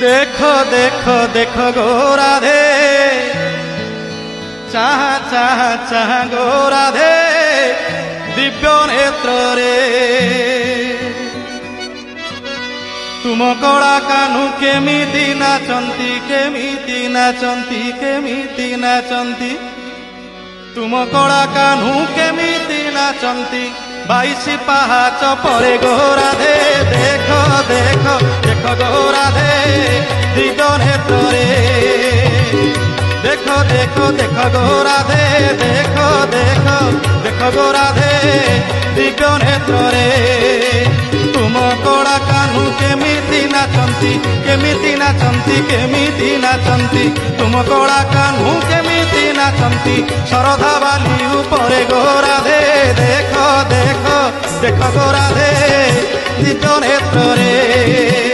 देखो देखो देखो गो राधे चाह चाह चाह गो राधे दिव्य नेत्र रे तुम कला कान्हू केमिति नाचंती केमिति नाचंती केमिति नाचंती तुम कला कान्हू केमिति नाचंती 22 पहाच परे गो राधे देखो देखो देखो गो राधे दिव्य नेत्र रे देखो देखो देखो गो राधे देखो देखो देखो गो राधे दिव्य नेत्र रे तुम कला कान्हू केमिति नाचंती केमिति नाचंती केमिति नाचंती तुम कला कान्हू केमिति नाचंती शरधा बाली उपरे गो राधे देखो देखो देखो गो राधे दिव्य नेत्र रे।